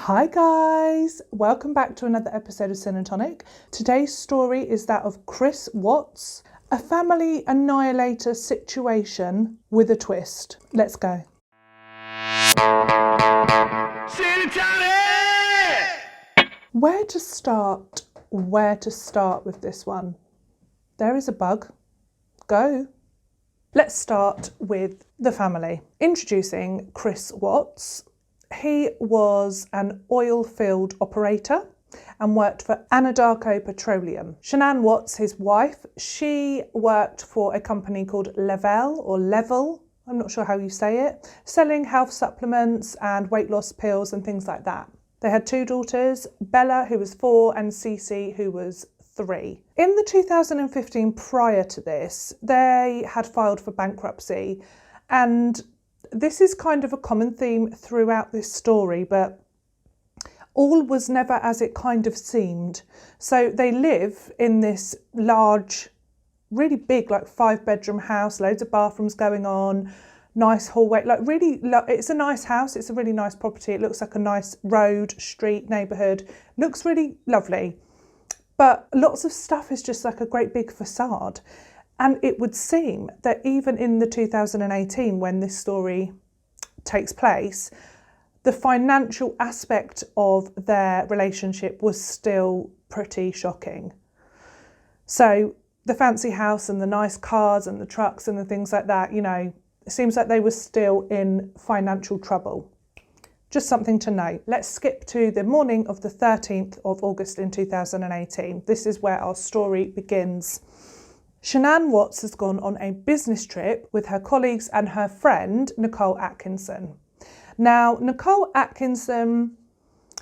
Hi guys, welcome back to another episode of Sin and Tonic. Today's story is that of Chris Watts, a family annihilator situation with a twist. Let's go. Sin and Tonic! Where to start with this one? There is a bug. Go. Let's start with the family. Introducing Chris Watts. He was an oil field operator and worked for Anadarko Petroleum. Shannon Watts, his wife, she worked for a company called Level, I'm not sure how you say it, selling health supplements and weight loss pills and things like that. They had two daughters, Bella, who was 4, and Cece, who was 3. In the 2015 prior to this, they had filed for bankruptcy, and this is kind of a common theme throughout this story, but all was never as it kind of seemed. So they live in this large, really big, like 5-bedroom house, loads of bathrooms going on, nice hallway, like really, it's a nice house. It's a really nice property. It looks like a nice road, street, neighbourhood, looks really lovely. But lots of stuff is just like a great big facade. And it would seem that even in the 2018, when this story takes place, the financial aspect of their relationship was still pretty shocking. So the fancy house and the nice cars and the trucks and the things like that, you know, it seems like they were still in financial trouble. Just something to note. Let's skip to the morning of the 13th of August in 2018. This is where our story begins. Shannon Watts has gone on a business trip with her colleagues and her friend, Nicole Atkinson. Now, Nicole Atkinson,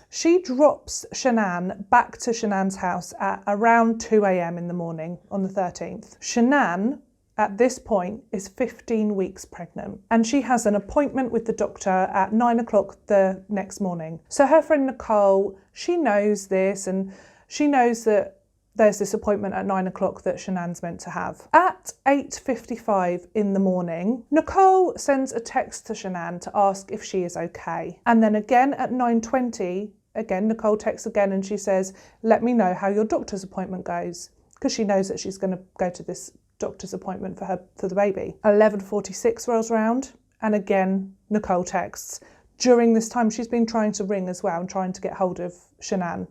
she drops Shannon back to Shannon's house at around 2 a.m. in the morning on the 13th. Shannon, at this point, is 15 weeks pregnant, and she has an appointment with the doctor at 9 o'clock the next morning. So her friend Nicole, she knows this, and she knows that there's this appointment at 9 o'clock that Shannon's meant to have. At 8:55 in the morning, Nicole sends a text to Shannon to ask if she is okay. And then again at 9:20, again, Nicole texts again and she says, let me know how your doctor's appointment goes, because she knows that she's going to go to this doctor's appointment for the baby. 11:46 rolls round, and again, Nicole texts. During this time, she's been trying to ring as well and trying to get hold of Shannon.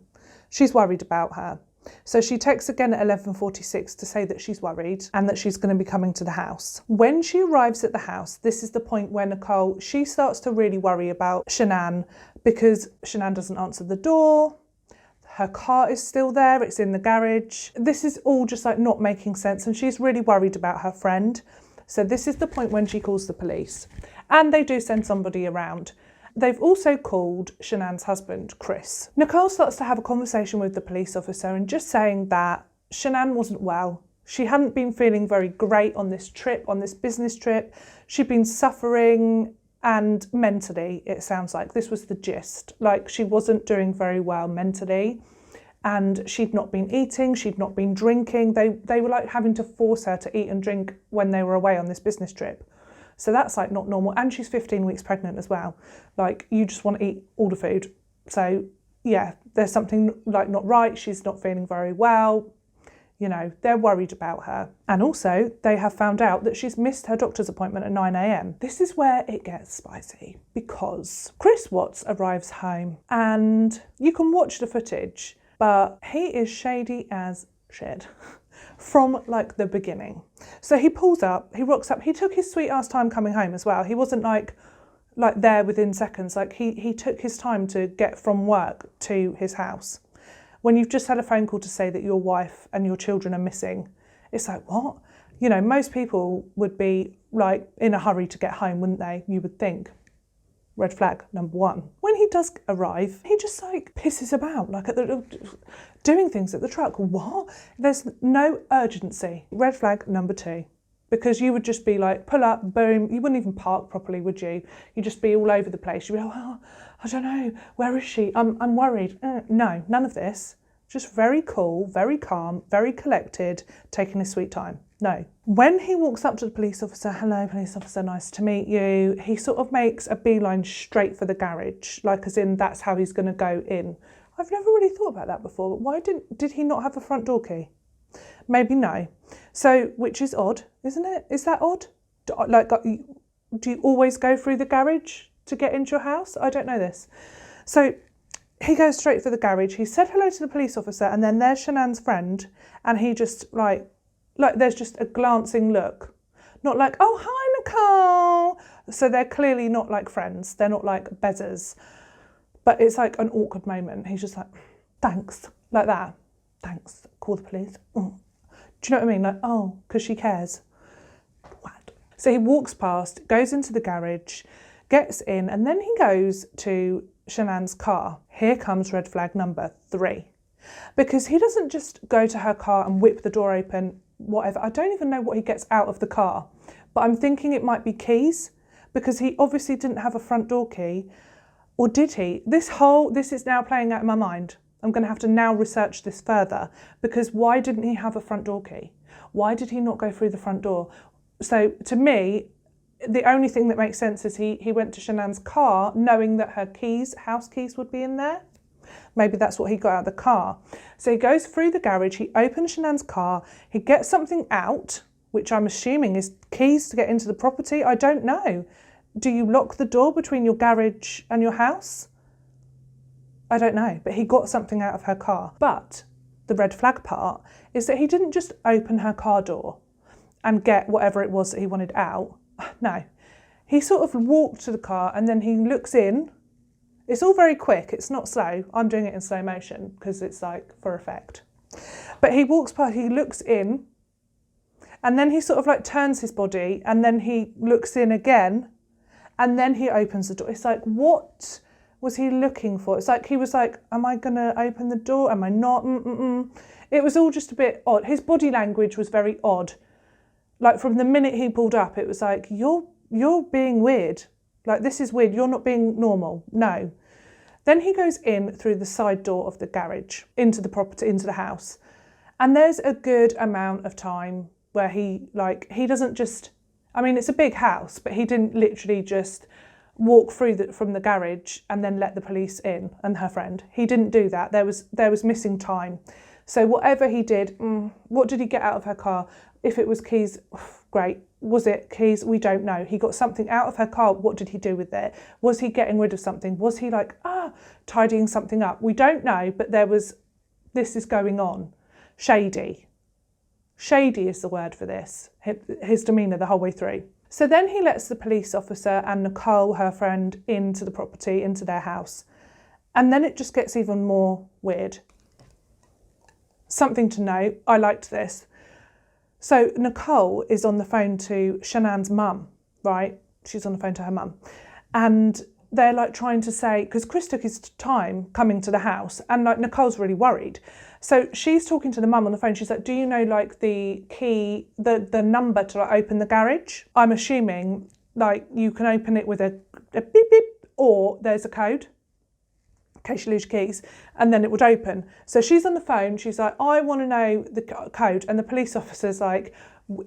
She's worried about her. So she texts again at 11:46 to say that she's worried and that she's going to be coming to the house. When she arrives at the house, this is the point where Nicole, she starts to really worry about Shannon, because Shannon doesn't answer the door. Her car is still there. It's in the garage. This is all just like not making sense, and she's really worried about her friend. So this is the point when she calls the police, and they do send somebody around. They've also called Shannon's husband, Chris. Nicole starts to have a conversation with the police officer and just saying that Shannon wasn't well. She hadn't been feeling very great on this trip, on this business trip. She'd been suffering, and mentally, it sounds like this was the gist. Like, she wasn't doing very well mentally, and she'd not been eating, she'd not been drinking. They were like having to force her to eat and drink when they were away on this business trip. So that's like not normal. And she's 15 weeks pregnant as well. Like, you just want to eat all the food. So yeah, there's something like not right. She's not feeling very well. You know, they're worried about her. And also they have found out that she's missed her doctor's appointment at 9 a.m. This is where it gets spicy, because Chris Watts arrives home and you can watch the footage, but he is shady as shit. From like the beginning. So he pulls up, he rocks up, he took his sweet ass time coming home as well. He wasn't like there within seconds. Like he took his time to get from work to his house. When you've just had a phone call to say that your wife and your children are missing, it's like, what? You know, most people would be like in a hurry to get home, wouldn't they? You would think. Red flag number 1. When he does arrive, he just like pisses about, like doing things at the truck. What? There's no urgency. Red flag number 2. Because you would just be like, pull up, boom. You wouldn't even park properly, would you? You'd just be all over the place. You'd be like, oh, I don't know. Where is she? I'm worried. No, none of this. Just very cool, very calm, very collected, taking his sweet time. No. When he walks up to the police officer, hello, police officer, nice to meet you, he sort of makes a beeline straight for the garage, like as in that's how he's going to go in. I've never really thought about that before, but why did he not have a front door key? Maybe no. So, which is odd, isn't it? Is that odd? Do you always go through the garage to get into your house? I don't know this. So he goes straight for the garage. He said hello to the police officer, and then there's Shannon's friend, and he just like there's just a glancing look. Not like, oh, hi, Nicole. So they're clearly not like friends. They're not like bezzers. But it's like an awkward moment. He's just like, thanks, like that. Thanks, call the police. Oh. Do you know what I mean? Like, oh, because she cares. What? So he walks past, goes into the garage, gets in, and then he goes to Shannon's car. Here comes red flag number 3. Because he doesn't just go to her car and whip the door open, whatever. I don't even know what he gets out of the car, but I'm thinking it might be keys, because he obviously didn't have a front door key. Or did he? This is now playing out in my mind. I'm going to have to now research this further, because why didn't he have a front door key? Why did he not go through the front door? So to me, the only thing that makes sense is he went to Shannon's car knowing that her keys, house keys, would be in there. Maybe that's what he got out of the car. So he goes through the garage, he opens Shannon's car, he gets something out, which I'm assuming is keys to get into the property. I don't know. Do you lock the door between your garage and your house? I don't know, but he got something out of her car. But the red flag part is that he didn't just open her car door and get whatever it was that he wanted out. No, he sort of walked to the car and then he looks in. It's all very quick, it's not slow. I'm doing it in slow motion because it's like for effect. But he walks past, he looks in, and then he sort of like turns his body and then he looks in again, and then he opens the door. It's like, what was he looking for? It's like he was like, am I going to open the door? Am I not? It was all just a bit odd. His body language was very odd. Like from the minute he pulled up, it was like, you're being weird. Like, this is weird. You're not being normal. No. Then he goes in through the side door of the garage into the property, into the house. And there's a good amount of time where he doesn't just, I mean, it's a big house, but he didn't literally just walk through from the garage and then let the police in and her friend. He didn't do that. There was missing time. So whatever he did, what did he get out of her car? If it was keys, great. Was it keys? We don't know. He got something out of her car. What did he do with it? Was he getting rid of something? Was he like, tidying something up? We don't know, but this is going on. Shady. Shady is the word for this. His demeanour the whole way through. So then he lets the police officer and Nicole, her friend, into the property, into their house. And then it just gets even more weird. Something to note, I liked this. So Nicole is on the phone to Shannon's mum, right? She's on the phone to her mum. And they're like trying to say, because Chris took his time coming to the house and like Nicole's really worried. So she's talking to the mum on the phone. She's like, do you know like the key, the number to like open the garage? I'm assuming like you can open it with a beep beep, or there's a code in case you lose your keys, and then it would open. So she's on the phone, she's like, I want to know the code, and the police officer's like,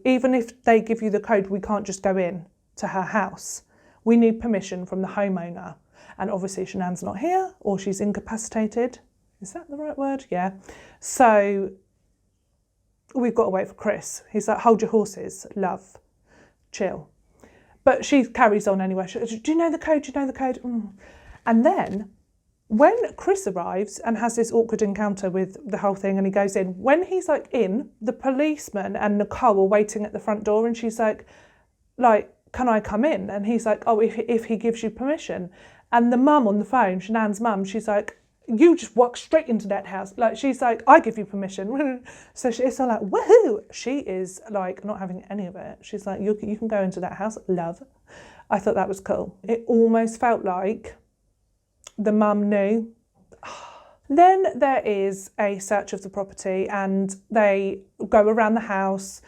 even if they give you the code, we can't just go in to her house. We need permission from the homeowner. And obviously Shannon's not here, or she's incapacitated. Is that the right word? Yeah. So we've got to wait for Chris. He's like, hold your horses, love, chill. But she carries on anyway. Do you know the code? Do you know the code? And then when Chris arrives and has this awkward encounter with the whole thing and he goes in, when he's like in, the policeman and Nicole are waiting at the front door and she's like, can I come in? And he's like, oh, if he gives you permission. And the mum on the phone, Shannon's mum, she's like, you just walk straight into that house. Like, she's like, I give you permission. So it's all like, woohoo. She is like not having any of it. She's like, you can go into that house, love. I thought that was cool. It almost felt like the mum knew. Then there is a search of the property and they go around the house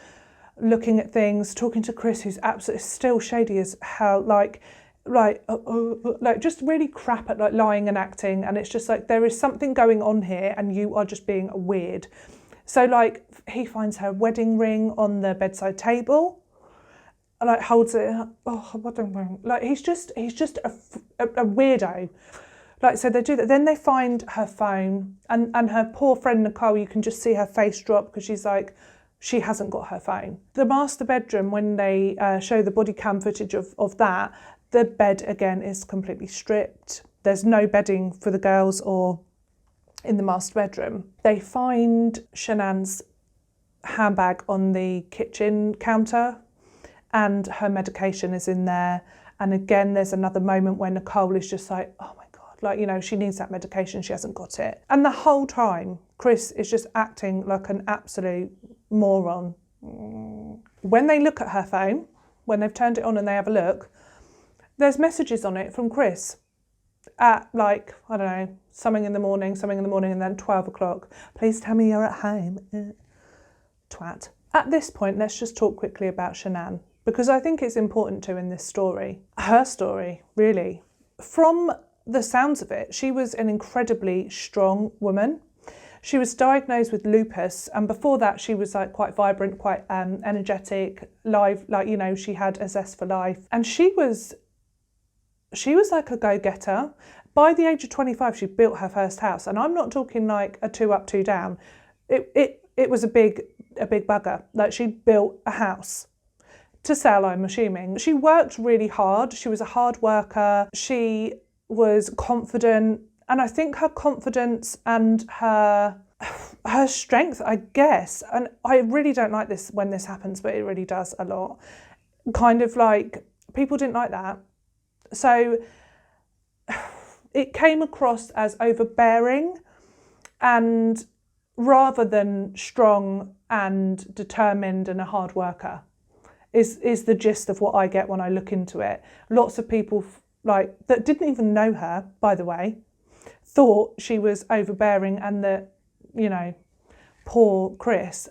looking at things, talking to Chris, who's absolutely still shady as hell. Like, like just really crap at like lying and acting, and it's just like there is something going on here and you are just being weird. So like he finds her wedding ring on the bedside table, like holds it, like he's just a weirdo. Like, so they do that. Then they find her phone, and her poor friend Nicole, you can just see her face drop because she's like, she hasn't got her phone. The master bedroom, when they show the body cam footage of that, the bed again is completely stripped. There's no bedding for the girls or in the master bedroom. They find Shannon's handbag on the kitchen counter and her medication is in there. And again, there's another moment where Nicole is just like, oh my God, like, you know, she needs that medication, she hasn't got it. And the whole time, Chris is just acting like an absolute moron. When they look at her phone, when they've turned it on and they have a look, there's messages on it from Chris at like, I don't know, something in the morning, and then 12 o'clock. Please tell me you're at home. Twat. At this point, let's just talk quickly about Shannon, because I think it's important to in this story. Her story, really. From the sounds of it, she was an incredibly strong woman. She was diagnosed with lupus, and before that she was like quite vibrant, quite energetic, live, like, you know, she had a zest for life. And she was like a go-getter. By the age of 25, she built her first house, and I'm not talking like a 2 up, 2 down. It was a big bugger. Like, she built a house to sell, I'm assuming. She worked really hard. She was a hard worker. She was confident. And I think her confidence and her strength, I guess, and I really don't like this when this happens, but it really does a lot. Kind of like, people didn't like that. So it came across as overbearing, and rather than strong and determined and a hard worker is the gist of what I get when I look into it. Lots of people like that didn't even know her, by the way, thought she was overbearing and that, you know, poor Chris,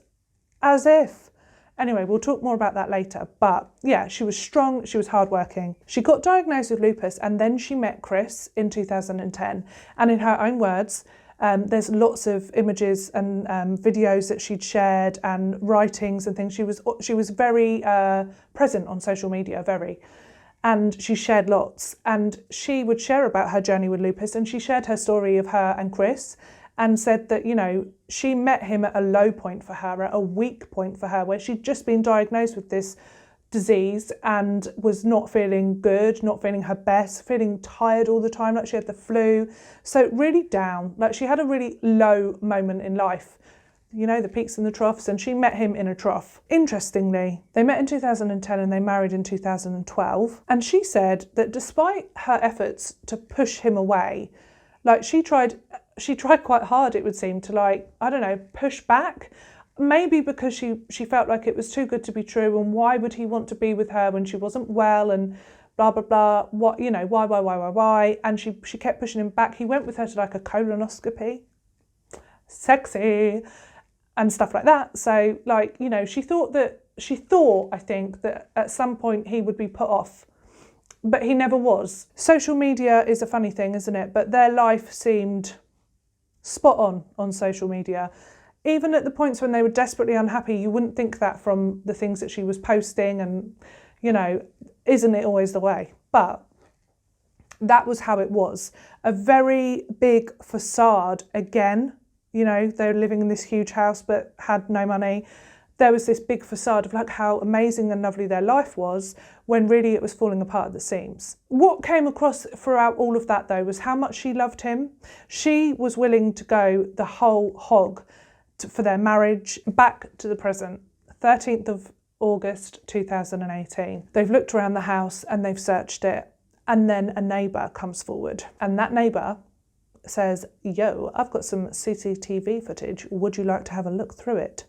as if. Anyway, we'll talk more about that later. But yeah, she was strong, she was hardworking. She got diagnosed with lupus and then she met Chris in 2010. And in her own words, there's lots of images and videos that she'd shared and writings and things. She was very present on social media, very. And she shared lots, and she would share about her journey with lupus, and she shared her story of her and Chris and said that, you know, she met him at a low point for her, at a weak point for her, where she'd just been diagnosed with this disease and was not feeling good, not feeling her best, feeling tired all the time, like she had the flu. So really down, like she had a really low moment in life. You know, the peaks and the troughs, and she met him in a trough. Interestingly, they met in 2010 and they married in 2012. And she said that despite her efforts to push him away, like she tried quite hard, it would seem, to like, I don't know, push back. Maybe because she felt like it was too good to be true, and why would he want to be with her when she wasn't well, and blah, blah, blah, what, you know, why? And she kept pushing him back. He went with her to like a colonoscopy. Sexy. And stuff like that. So, like, you know, she thought, I think, that at some point he would be put off, but he never was. Social media is a funny thing, isn't it? But their life seemed spot on social media. Even at the points when they were desperately unhappy, you wouldn't think that from the things that she was posting, and, you know, isn't it always the way? But that was how it was. A very big facade again. You know, they were living in this huge house but had no money. There was this big facade of like how amazing and lovely their life was, when really it was falling apart at the seams. What came across throughout all of that, though, was how much she loved him. She was willing to go the whole hog for their marriage. Back to the present, 13th of August 2018. They've looked around the house and they've searched it. And then a neighbour comes forward, and that neighbour says, yo, I've got some CCTV footage. Would you like to have a look through it?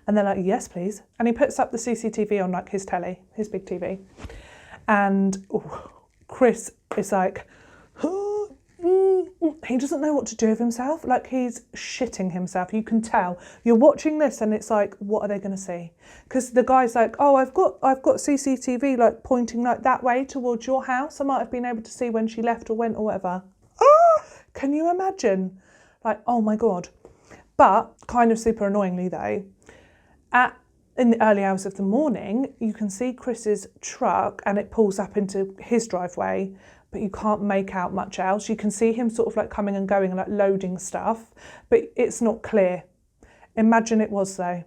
And they're like, yes, please. And he puts up the CCTV on like his telly, his big TV. And Chris is like, he doesn't know what to do with himself. Like, he's shitting himself. You can tell. You're watching this and it's like, what are they going to see? Because the guy's like, oh, I've got CCTV like pointing like that way towards your house. I might have been able to see when she left or went or whatever. Ah, can you imagine? Like, oh my God. But kind of super annoyingly though, in the early hours of the morning, you can see Chris's truck and it pulls up into his driveway, but you can't make out much else. You can see him sort of like coming and going and like loading stuff, but it's not clear. Imagine it was though.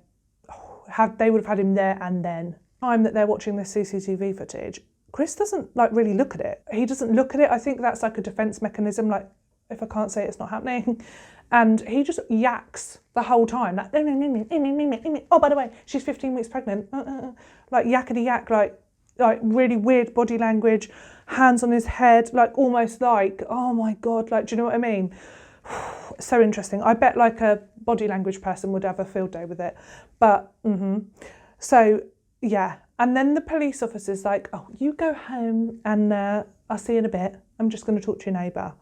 They would have had him there and then. Time that they're watching this CCTV footage, Chris doesn't like really look at it. He doesn't look at it. I think that's like a defense mechanism. Like, if I can't say it, it's not happening. And he just yaks the whole time. Like, oh, by the way, she's 15 weeks pregnant. Like yakety yak, like really weird body language, hands on his head, like almost like, oh my God, like, do you know what I mean? So interesting. I bet like a body language person would have a field day with it. But, So, yeah. And then the police officer's like, oh, you go home and I'll see you in a bit. I'm just going to talk to your neighbour.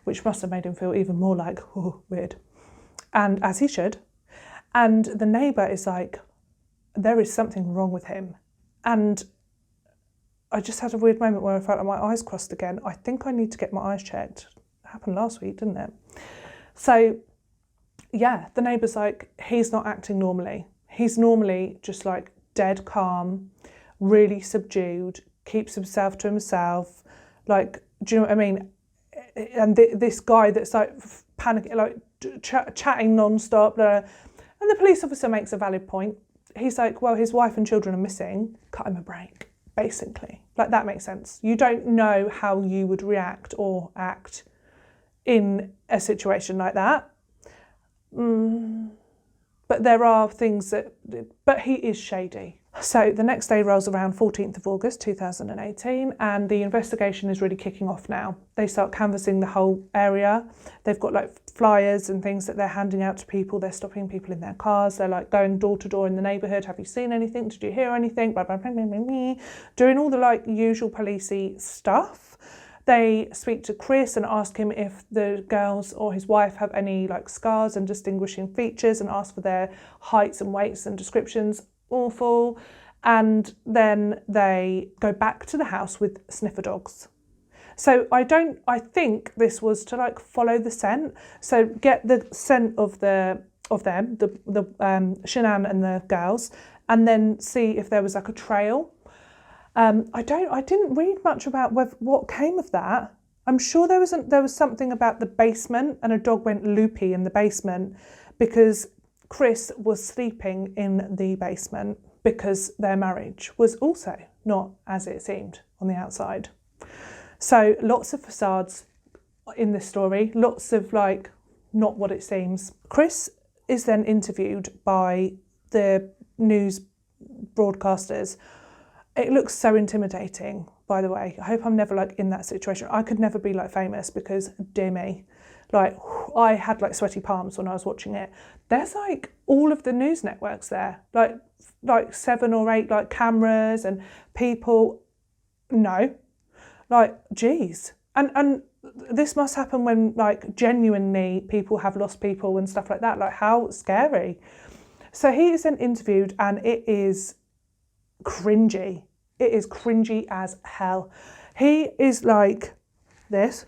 Which must have made him feel even more like, oh, weird. And as he should. And the neighbour is like, there is something wrong with him. And I just had a weird moment where I felt like my eyes crossed again. I think I need to get my eyes checked. It happened last week, didn't it? So, yeah, the neighbour's like, he's not acting normally. He's normally just like dead calm, really subdued, keeps himself to himself. Like, do you know what I mean? And this guy that's like panicking, like chatting non-stop. And the police officer makes a valid point. He's like, well, his wife and children are missing. Cut him a break, basically. Like, that makes sense. You don't know how you would react or act in a situation like that. But there are things that... But he is shady. So the next day rolls around, 14th of August 2018, and the investigation is really kicking off now. They start canvassing the whole area. They've got like flyers and things that they're handing out to people. They're stopping people in their cars. They're like going door to door in the neighbourhood. Have you seen anything? Did you hear anything? Blah, blah, blah, blah, blah, blah. Doing all the like usual policey stuff. They speak to Chris and ask him if the girls or his wife have any like scars and distinguishing features, and ask for their heights and weights and descriptions. Awful. And then they go back to the house with sniffer dogs. So I think this was to like follow the scent. So get the scent of them, Shannon and the girls, and then see if there was like a trail. I didn't read much about what came of that. I'm sure there was something about the basement, and a dog went loopy in the basement because Chris was sleeping in the basement because their marriage was also not as it seemed on the outside. So lots of facades in this story, lots of like not what it seems. Chris is then interviewed by the news broadcasters. It looks so intimidating, by the way. I hope I'm never like in that situation. I could never be like famous because, dear me, like I had like sweaty palms when I was watching it. There's like all of the news networks there, like 7 or 8 like cameras and people. No, like geez, and this must happen when like genuinely people have lost people and stuff like that. Like how scary. So he is then interviewed, and it is cringy. It is cringy as hell. He is like this,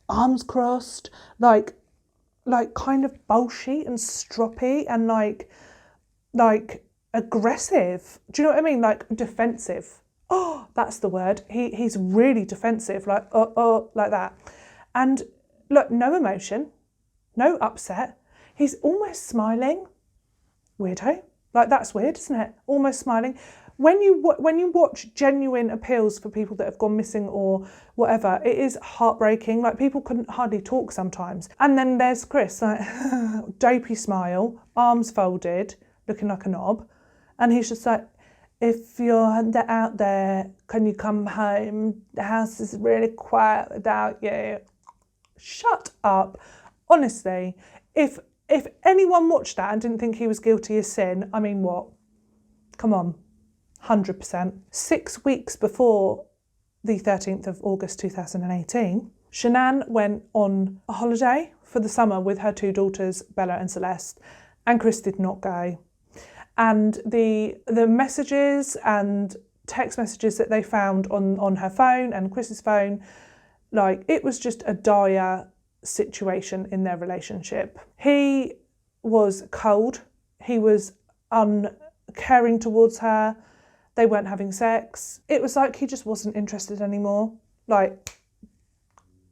arms crossed, like kind of bullshit and stroppy and like aggressive. Do you know what I mean? Like defensive. Oh, that's the word. He's really defensive, like like that. And look, no emotion, no upset. He's almost smiling. Weirdo. Like that's weird, isn't it? Almost smiling. When you watch genuine appeals for people that have gone missing or whatever, it is heartbreaking. Like people couldn't hardly talk sometimes. And then there's Chris, like dopey smile, arms folded, looking like a knob, and he's just like, if you're out there, can you come home? The house is really quiet without you. Shut up. Honestly, if anyone watched that and didn't think he was guilty of sin, I mean, what? Come on, 100%. 6 weeks before the 13th of August 2018, Shannon went on a holiday for the summer with her 2 daughters, Bella and Celeste, and Chris did not go. And the messages and text messages that they found on her phone and Chris's phone, like, it was just a dire situation in their relationship. He was cold. He was uncaring towards her. They weren't having sex. It was like he just wasn't interested anymore. Like,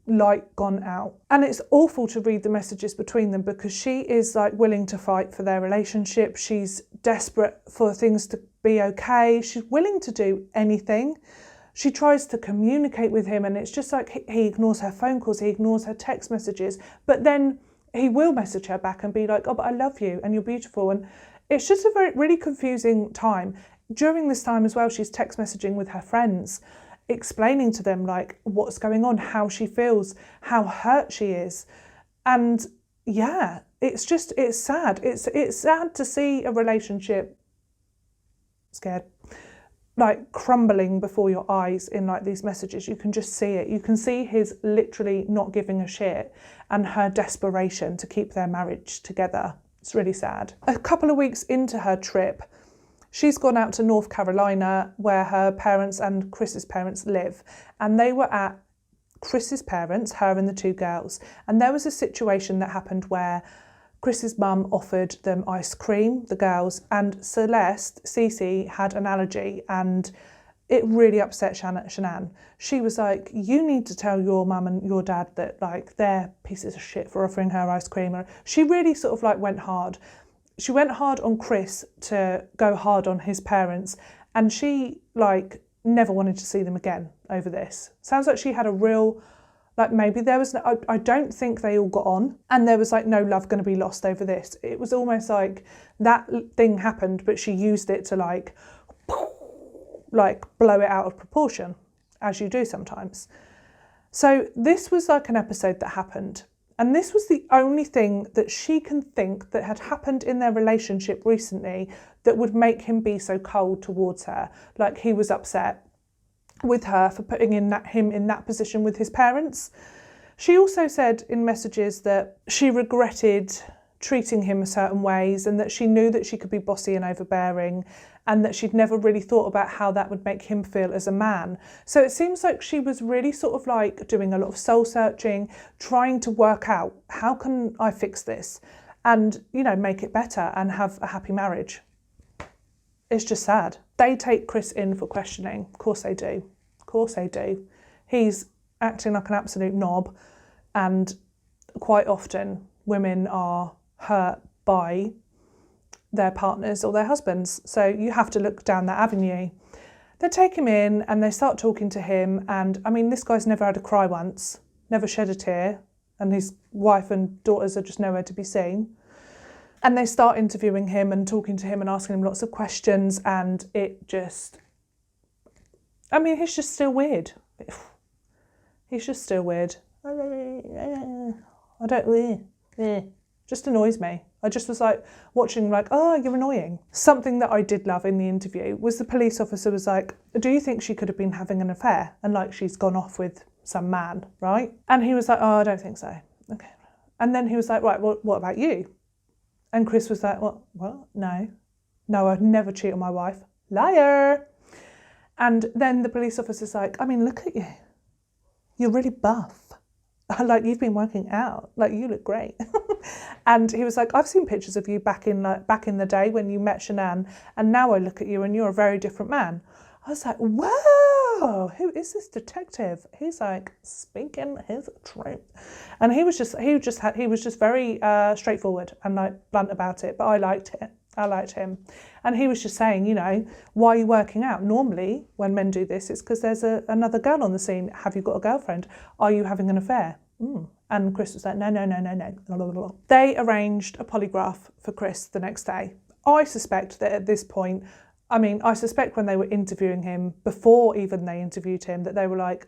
light gone out. And it's awful to read the messages between them because she is like willing to fight for their relationship. She's desperate for things to be okay. She's willing to do anything. She tries to communicate with him and it's just like he ignores her phone calls, he ignores her text messages, but then he will message her back and be like, oh, but I love you and you're beautiful. And it's just a really confusing time. During this time as well, she's text messaging with her friends, explaining to them like what's going on, how she feels, how hurt she is. And yeah, it's sad. It's sad to see a relationship like crumbling before your eyes in like these messages. You can just see it. You can see his literally not giving a shit and her desperation to keep their marriage together. It's really sad. A couple of weeks into her trip, she's gone out to North Carolina where her parents and Chris's parents live. And they were at Chris's parents, her and the 2 girls. And there was a situation that happened where Chris's mum offered them ice cream, the girls, and Celeste, Cece, had an allergy and it really upset Shannon. She was like, you need to tell your mum and your dad that like they're pieces of shit for offering her ice cream. She really sort of like went hard. She went hard on Chris to go hard on his parents, and she like never wanted to see them again over this. Sounds like she had a real, like maybe there was, I don't think they all got on and there was like no love going to be lost over this. It was almost like that thing happened, but she used it to like blow it out of proportion, as you do sometimes. So this was like an episode that happened. And this was the only thing that she can think that had happened in their relationship recently that would make him be so cold towards her. Like he was upset with her for putting him in that position with his parents. She also said in messages that she regretted treating him a certain ways and that she knew that she could be bossy and overbearing and that she'd never really thought about how that would make him feel as a man. So it seems like she was really sort of like doing a lot of soul searching, trying to work out how can I fix this and, you know, make it better and have a happy marriage. It's just sad. They take Chris in for questioning. Of course they do. Of course they do. He's acting like an absolute knob and quite often women are hurt by their partners or their husbands. So you have to look down that avenue. They take him in and they start talking to him. And I mean, this guy's never had a cry once, never shed a tear. And his wife and daughters are just nowhere to be seen. And they start interviewing him and talking to him and asking him lots of questions. And it just, I mean, he's just still weird. He's just still weird. Just annoys me. I just was like watching like, oh, you're annoying. Something that I did love in the interview was the police officer was like, do you think she could have been having an affair? And like she's gone off with some man, right? And he was like, oh, I don't think so. Okay. And then he was like, right, well, what about you? And Chris was like, what? No, I'd never cheat on my wife. Liar. And then the police officer's like, I mean, look at you. You're really buff. Like you've been working out. Like you look great. And he was like, I've seen pictures of you back in the day when you met Shannon, and now I look at you and you're a very different man. I was like, whoa, who is this detective? He's like speaking his truth. And he was just very straightforward and like blunt about it, but I liked it. I liked him. And he was just saying, you know, why are you working out? Normally, when men do this, it's because there's another girl on the scene. Have you got a girlfriend? Are you having an affair? And Chris was like, no. They arranged a polygraph for Chris the next day. I suspect that at this point, I suspect when they were interviewing him, before even they interviewed him, that they were like,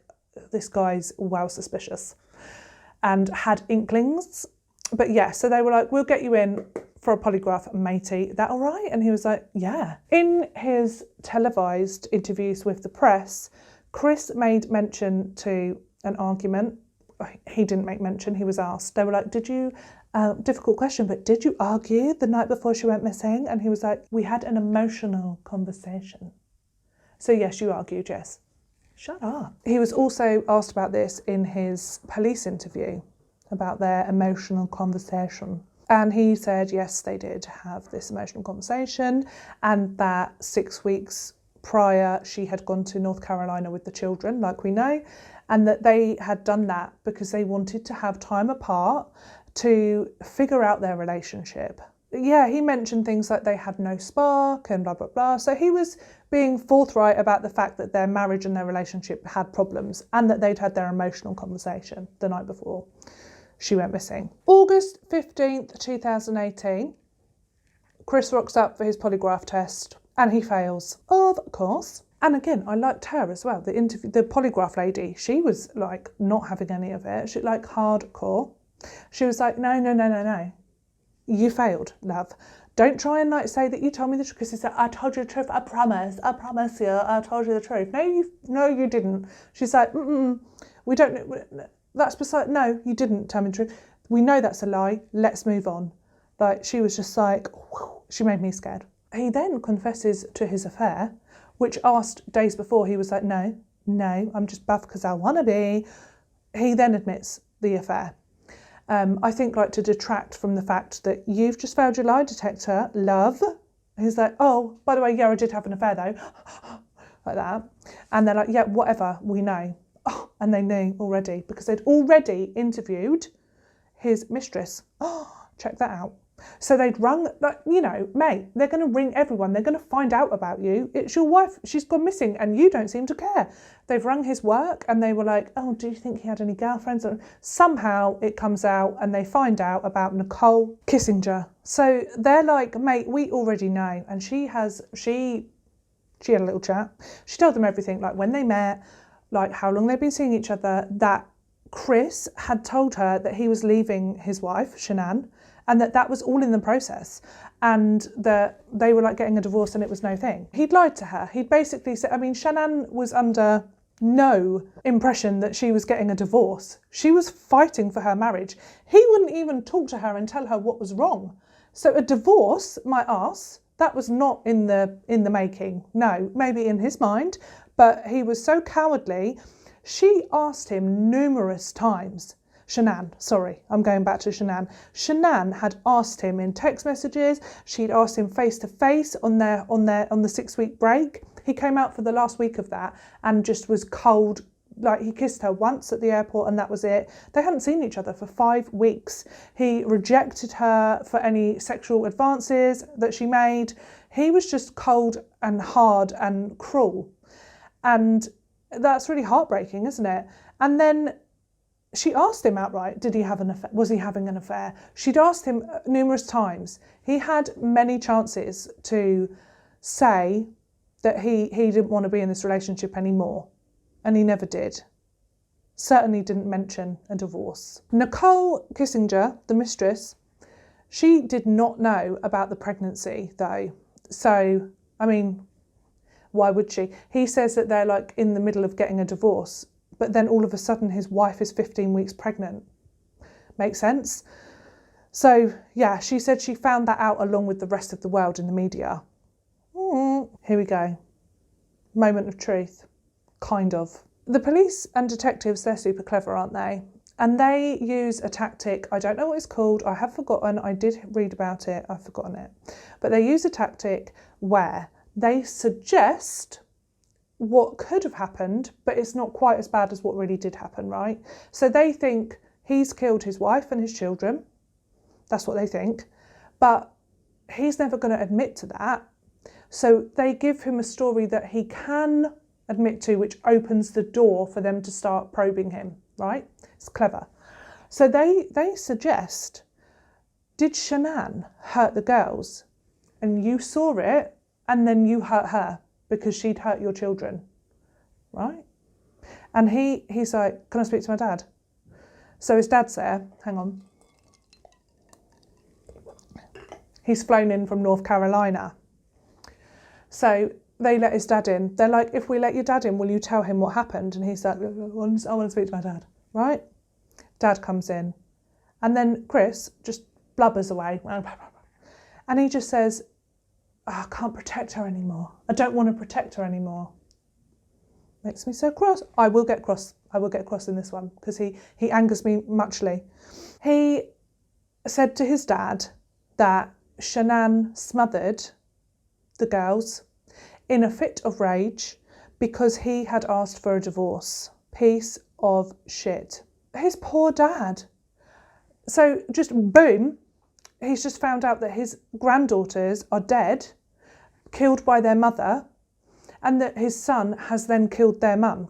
this guy's well suspicious, and had inklings. But yeah, so they were like, we'll get you in for a polygraph, matey. That all right? And he was like, yeah. In his televised interviews with the press, Chris made mention to an argument he didn't make mention, he was asked. They were like, did you, difficult question, but did you argue the night before she went missing? And he was like, we had an emotional conversation. So yes, you argued, yes. Shut up. He was also asked about this in his police interview, about their emotional conversation. And he said, yes, they did have this emotional conversation, and that 6 weeks prior she had gone to North Carolina with the children, like we know, and that they had done that because they wanted to have time apart to figure out their relationship. Yeah, he mentioned things like they had no spark and blah, blah, blah. So he was being forthright about the fact that their marriage and their relationship had problems and that they'd had their emotional conversation the night before she went missing. August 15th, 2018, Chris rocks up for his polygraph test and he fails, of course. And again, I liked her as well. The polygraph lady, she was like not having any of it. She like hardcore. She was like, no. You failed, love. Don't try and like say that you told me the truth, because he said, I told you the truth, I promise you, I told you the truth. No, you didn't. She's like, we don't, that's beside, no, you didn't tell me the truth. We know that's a lie, let's move on. Like, she was just like, whew, she made me scared. He then confesses to his affair, which asked days before, he was like, no, I'm just buff because I want to be. He then admits the affair. I think like to detract from the fact that you've just failed your lie detector, love. He's like, oh, by the way, yeah, I did have an affair though. Like that. And they're like, yeah, whatever, we know. Oh, and they knew already because they'd already interviewed his mistress. Oh, check that out. So they'd rung, like, you know, mate, they're going to ring everyone. They're going to find out about you. It's your wife. She's gone missing and you don't seem to care. They've rung his work and they were like, oh, do you think he had any girlfriends? And somehow it comes out and they find out about Nicole Kissinger. So they're like, mate, we already know. And she had a little chat. She told them everything, like when they met, like how long they've been seeing each other, that Chris had told her that he was leaving his wife, Shannon, and that was all in the process, and that they were like getting a divorce and it was no thing. He'd lied to her. He'd basically said, I mean, Shannon was under no impression that she was getting a divorce. She was fighting for her marriage. He wouldn't even talk to her and tell her what was wrong. So a divorce, my arse, that was not in the making. No, maybe in his mind, but he was so cowardly. She asked him numerous times. Shannon, sorry, I'm going back to Shannon. Shannon had asked him in text messages. She'd asked him face to face on the 6 week break. He came out for the last week of that and just was cold. Like, he kissed her once at the airport and that was it. They hadn't seen each other for 5 weeks. He rejected her for any sexual advances that she made. He was just cold and hard and cruel. And that's really heartbreaking, isn't it? And then she asked him outright, did he have an affair? Was he having an affair? She'd asked him numerous times. He had many chances to say that he didn't want to be in this relationship anymore. And he never did. Certainly didn't mention a divorce. Nicole Kissinger, the mistress, she did not know about the pregnancy though. So, I mean, why would she? He says that they're like in the middle of getting a divorce, but then all of a sudden his wife is 15 weeks pregnant. Makes sense? So yeah, she said she found that out along with the rest of the world in the media. Here we go. Moment of truth. Kind of. The police and detectives, they're super clever, aren't they? And they use a tactic, I don't know what it's called, I have forgotten, I did read about it, I've forgotten it. But they use a tactic where they suggest what could have happened, but it's not quite as bad as what really did happen, right? So they think he's killed his wife and his children. That's what they think. But he's never going to admit to that. So they give him a story that he can admit to, which opens the door for them to start probing him, right? It's clever. So they suggest, did Shannon hurt the girls? And you saw it, and then you hurt her because she'd hurt your children, right? And he's like, can I speak to my dad? So his dad's there, hang on. He's flown in from North Carolina. So they let his dad in. They're like, if we let your dad in, will you tell him what happened? And he's like, I want to speak to my dad, right? Dad comes in, and then Chris just blubbers away. And he just says, I can't protect her anymore. I don't want to protect her anymore. Makes me so cross. I will get cross in this one because he angers me muchly. He said to his dad that Shannon smothered the girls in a fit of rage because he had asked for a divorce. Piece of shit. His poor dad. So just boom, he's just found out that his granddaughters are dead, killed by their mother, and that his son has then killed their mum.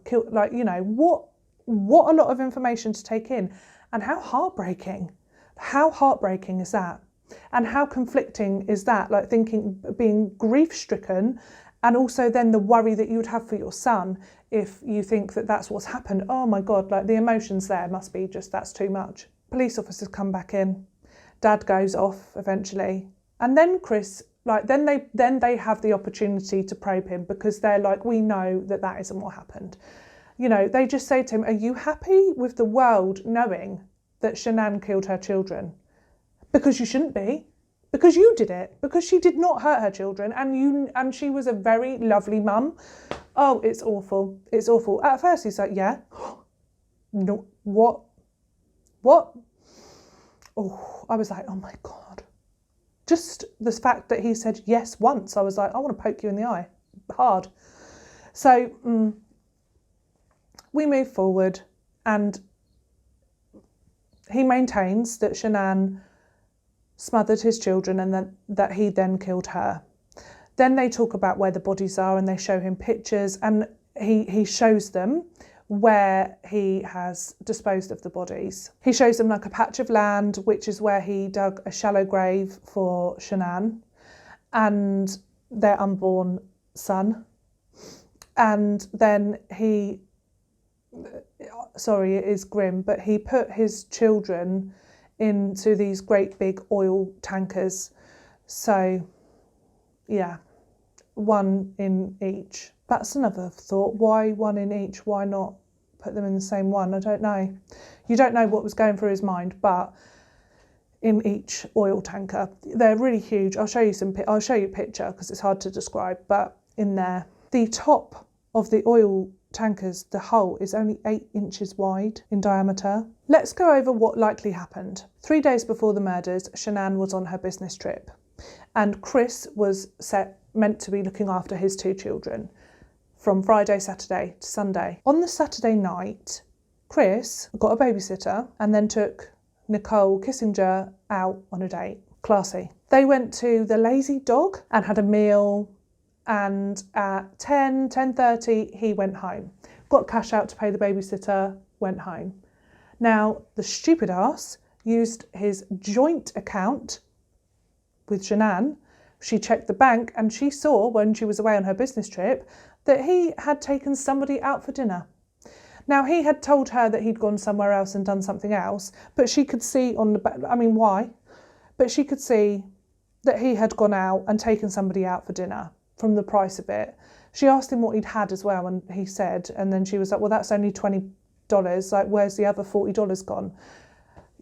What a lot of information to take in, and how heartbreaking. How heartbreaking is that? And how conflicting is that? Like being grief-stricken, and also then the worry that you would have for your son if you think that that's what's happened. Oh my God, like the emotions there must be just, that's too much. Police officers come back in. Dad goes off eventually. And then Chris, then they have the opportunity to probe him because they're like, we know that isn't what happened. They just say to him, are you happy with the world knowing that Shannon killed her children? Because you shouldn't be. Because you did it. Because she did not hurt her children, and she was a very lovely mum. Oh, it's awful. It's awful. At first he's like, yeah. No, what? Oh, I was like, oh my God. Just the fact that he said yes once, I was like, I want to poke you in the eye. Hard. So we move forward, and he maintains that Shannon smothered his children and that he then killed her. Then they talk about where the bodies are, and they show him pictures, and he shows them where he has disposed of the bodies. He shows them like a patch of land, which is where he dug a shallow grave for Shannon and their unborn son. And then it is grim, but he put his children into these great big oil tankers. So, yeah, one in each. That's another thought. Why one in each? Why not put them in the same one? I don't know. You don't know what was going through his mind, but in each oil tanker. They're really huge. I'll show you a picture because it's hard to describe, but in there. The top of the oil tankers, the hull is only 8 inches wide in diameter. Let's go over what likely happened. 3 days before the murders, Shannon was on her business trip, and Chris was meant to be looking after his 2 children from Friday, Saturday to Sunday. On the Saturday night, Chris got a babysitter and then took Nicole Kissinger out on a date. Classy. They went to the Lazy Dog and had a meal, and at 10:30 he went home. Got cash out to pay the babysitter, went home. Now, the stupid ass used his joint account with Shannon. She checked the bank and she saw, when she was away on her business trip, that he had taken somebody out for dinner. Now, he had told her that he'd gone somewhere else and done something else, but she could see on the back, why? But she could see that he had gone out and taken somebody out for dinner from the price of it. She asked him what he'd had as well, and he said, and then she was like, well, that's only $20. Like, where's the other $40 gone?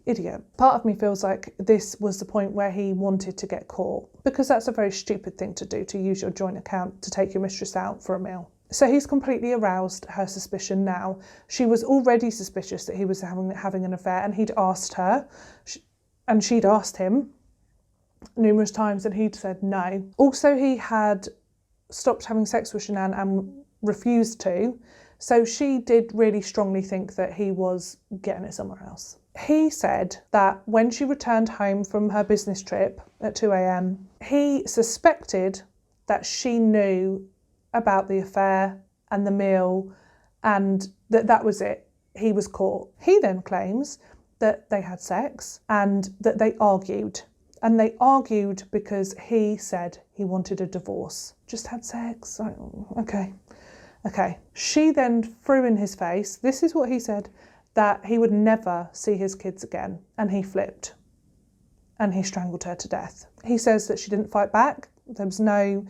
Idiot. Part of me feels like this was the point where he wanted to get caught, because that's a very stupid thing to do, to use your joint account to take your mistress out for a meal. So he's completely aroused her suspicion now. She was already suspicious that he was having an affair, and he'd asked her, and she'd asked him numerous times, and he'd said no. Also, he had stopped having sex with Shannon and refused to, so she did really strongly think that he was getting it somewhere else. He said that when she returned home from her business trip at 2 a.m, he suspected that she knew about the affair and the meal, and that was it. He was caught. He then claims that they had sex and that they argued. And they argued because he said he wanted a divorce. Just had sex. Okay. She then threw in his face, this is what he said, that he would never see his kids again. And he flipped. And he strangled her to death. He says that she didn't fight back. There was no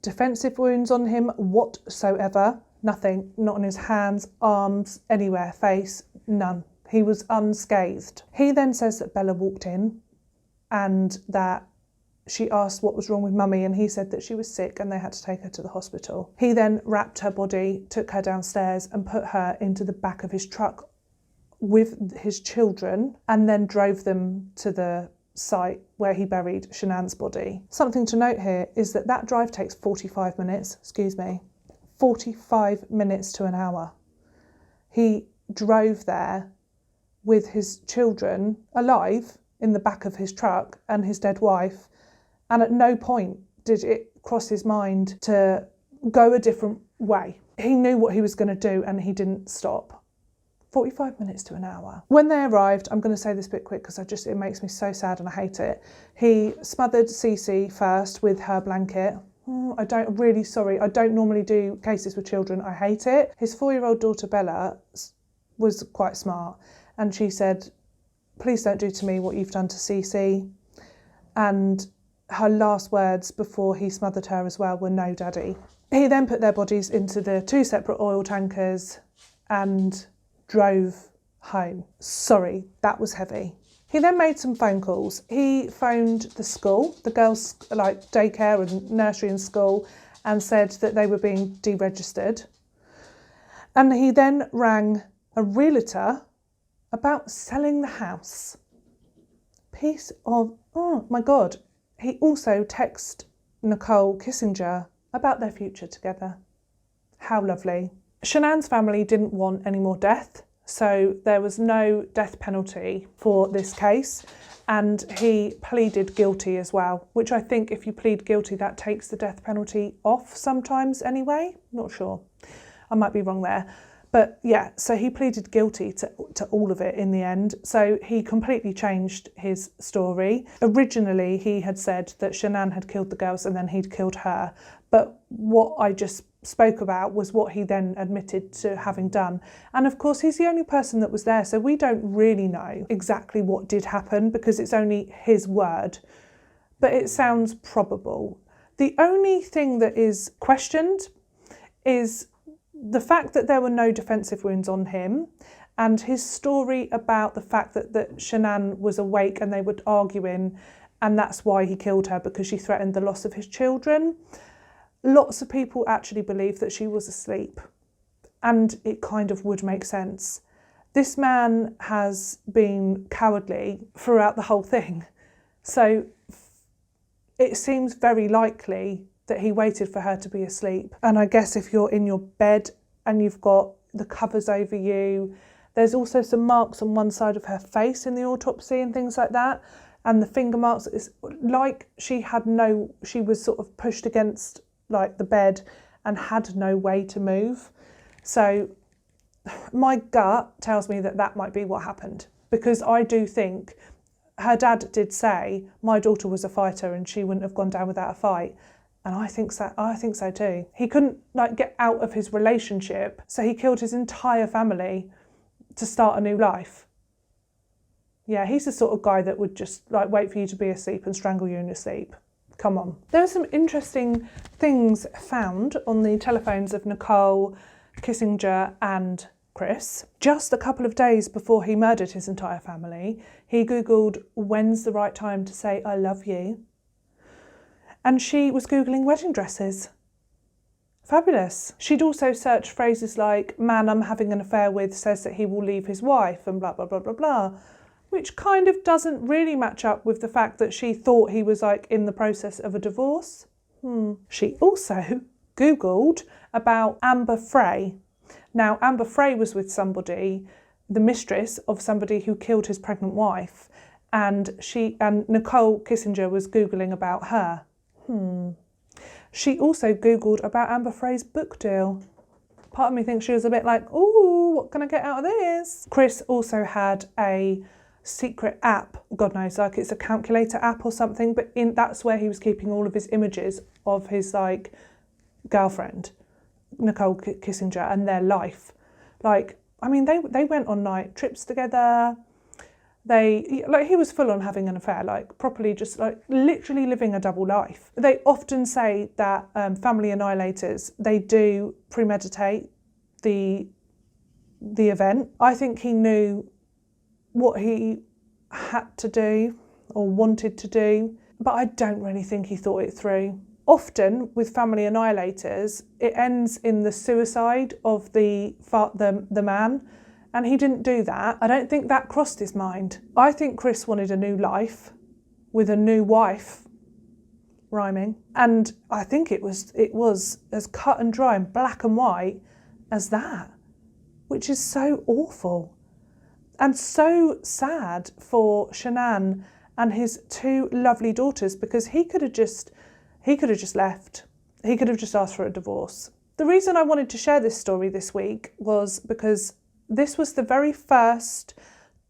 defensive wounds on him whatsoever. Nothing. Not on his hands, arms, anywhere, face, none. He was unscathed. He then says that Bella walked in and that she asked what was wrong with Mummy, and he said that she was sick and they had to take her to the hospital. He then wrapped her body, took her downstairs and put her into the back of his truck with his children, and then drove them to the site where he buried Shannon's body. Something to note here is that that drive takes 45 minutes, 45 minutes to an hour. He drove there with his children alive in the back of his truck and his dead wife, and at no point did it cross his mind to go a different way. He knew what he was going to do and he didn't stop. 45 minutes to an hour. When they arrived, I'm going to say this bit quick because it makes me so sad and I hate it. He smothered Cece first with her blanket. I don't normally do cases with children. I hate it. His 4-year-old daughter Bella was quite smart, and she said, "Please don't do to me what you've done to Cece." And her last words before he smothered her as well were, "No, Daddy." He then put their bodies into the 2 separate oil tankers and drove home. Sorry, that was heavy. He then made some phone calls. He phoned the school, the girls' daycare and nursery and school, and said that they were being deregistered. And he then rang a realtor about selling the house. Oh my God. He also texted Nicole Kissinger about their future together. How lovely. Shannon's family didn't want any more death, so there was no death penalty for this case, and he pleaded guilty as well, which I think if you plead guilty that takes the death penalty off sometimes anyway. Not sure. I might be wrong there. But yeah, so he pleaded guilty to all of it in the end. So he completely changed his story. Originally, he had said that Shannon had killed the girls and then he'd killed her. But what I just spoke about was what he then admitted to having done. And of course, he's the only person that was there. So we don't really know exactly what did happen because it's only his word. But it sounds probable. The only thing that is questioned is the fact that there were no defensive wounds on him, and his story about the fact that Shannon was awake and they were arguing, and that's why he killed her, because she threatened the loss of his children. Lots of people actually believe that she was asleep, and it kind of would make sense. This man has been cowardly throughout the whole thing, so it seems very likely that he waited for her to be asleep. And I guess if you're in your bed and you've got the covers over you, there's also some marks on one side of her face in the autopsy and things like that. And the finger marks, it's like she was sort of pushed against the bed and had no way to move. So my gut tells me that might be what happened, because I do think her dad did say, my daughter was a fighter and she wouldn't have gone down without a fight. And I think so too. He couldn't get out of his relationship, so he killed his entire family to start a new life. Yeah, he's the sort of guy that would just wait for you to be asleep and strangle you in your sleep. Come on. There are some interesting things found on the telephones of Nicole Kissinger and Chris. Just a couple of days before he murdered his entire family, he Googled, "When's the right time to say I love you?" And she was Googling wedding dresses. Fabulous. She'd also searched phrases like, "Man I'm having an affair with says that he will leave his wife," and blah, blah, blah, blah, blah, which kind of doesn't really match up with the fact that she thought he was in the process of a divorce. She also Googled about Amber Frey. Now, Amber Frey was with somebody, the mistress of somebody who killed his pregnant wife, and Nicole Kissinger was Googling about her. She also Googled about Amber Frey's book deal. Part of me thinks she was a bit ooh, what can I get out of this? Chris also had a secret app, God knows, it's a calculator app or something, but that's where he was keeping all of his images of his girlfriend, Nicole Kissinger, and their life. They went on trips together. He was full on having an affair, properly just literally living a double life. They often say that family annihilators, they do premeditate the event. I think he knew what he had to do or wanted to do, but I don't really think he thought it through. Often with family annihilators, it ends in the suicide of the man, and he didn't do that. I don't think that crossed his mind. I think Chris wanted a new life with a new wife, rhyming, and I think it was as cut and dry and black and white as that, which is so awful and so sad for Shannon and his two lovely daughters, because he could have just left. He could have just asked for a divorce. The reason I wanted to share this story this week was because this was the very first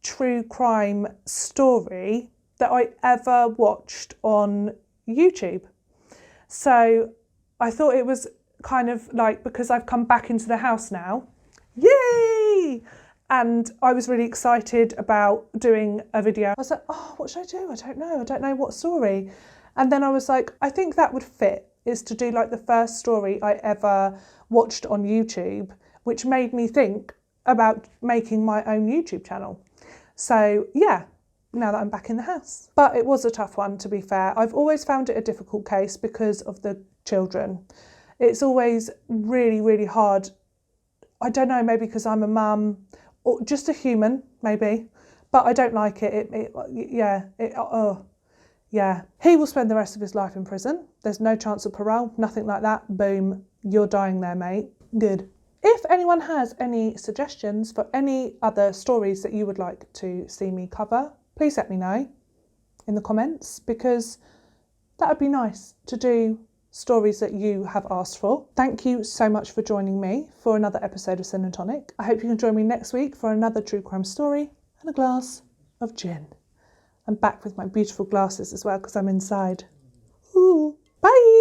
true crime story that I ever watched on YouTube. So I thought it was kind of like, because I've come back into the house now, yay! And I was really excited about doing a video. I was like, oh, what should I do? I don't know what story. And then I was like, I think that would fit, is to do like the first story I ever watched on YouTube, which made me think about making my own YouTube channel. So yeah, now that I'm back in the house. But it was a tough one, to be fair. I've always found it a difficult case because of the children. It's always really, really hard. I don't know, maybe because I'm a mum or just a human, maybe, but I don't like it. Yeah. He will spend the rest of his life in prison. There's no chance of parole, nothing like that. Boom, you're dying there, mate. Good. If anyone has any suggestions for any other stories that you would like to see me cover, please let me know in the comments, because that would be nice to do stories that you have asked for. Thank you so much for joining me for another episode of Sin and Tonic. I hope you can join me next week for another true crime story and a glass of gin. I'm back with my beautiful glasses as well because I'm inside. Ooh, bye!